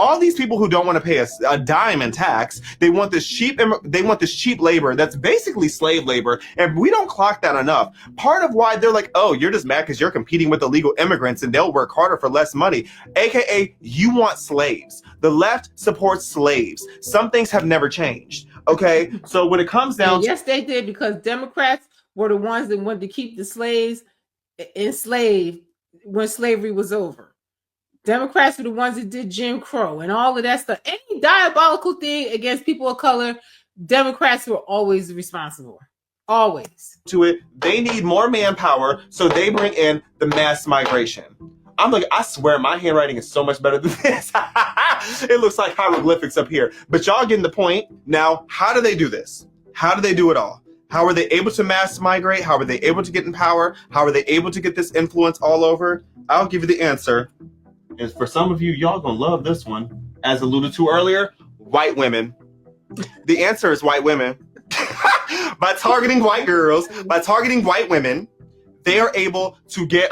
all these people who don't want to pay a dime in tax, they want this cheap labor that's basically slave labor, and we don't clock that enough. Part of why they're like, oh, you're just mad because you're competing with illegal immigrants and they'll work harder for less money, aka you want slaves. The left supports slaves. Some things have never changed. Okay, so when it comes down, yes, they did, because Democrats were the ones that wanted to keep the slaves enslaved when slavery was over. Democrats were the ones that did Jim Crow and all of that stuff. Any diabolical thing against people of color, Democrats were always responsible. Always. To it, they need more manpower, so they bring in the mass migration. I'm like, I swear my handwriting is so much better than this. It looks like hieroglyphics up here. But y'all getting the point. Now, how do they do this? How do they do it all? How are they able to mass migrate? How are they able to get in power? How are they able to get this influence all over? I'll give you the answer. And for some of you, y'all gonna love this one. As alluded to earlier, white women. The answer is white women. By targeting white girls, by targeting white women, they are able to get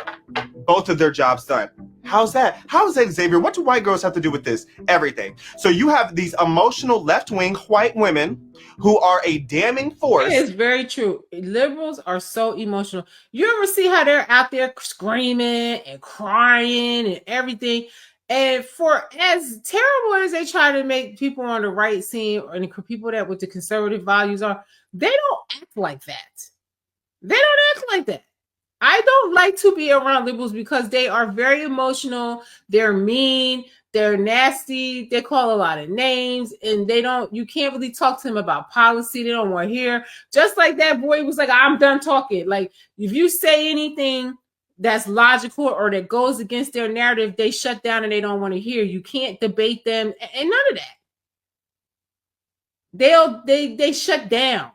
both of their jobs done. How's that? How is that, Xavier? What do white girls have to do with this? Everything. So you have these emotional left-wing white women who are a damning force. It is very true. Liberals are so emotional. You ever see how they're out there screaming and crying and everything? And for as terrible as they try to make people on the right seem, or the people that with the conservative values are, they don't act like that. They don't act like that. I don't like to be around liberals because they are very emotional. They're mean. They're nasty. They call a lot of names, and you can't really talk to them about policy. They don't want to hear. Just like that boy was like, I'm done talking. Like, if you say anything that's logical or that goes against their narrative, they shut down and they don't want to hear. You can't debate them and none of that. They shut down.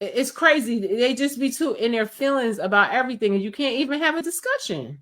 It's crazy. They just be too in their feelings about everything, and you can't even have a discussion.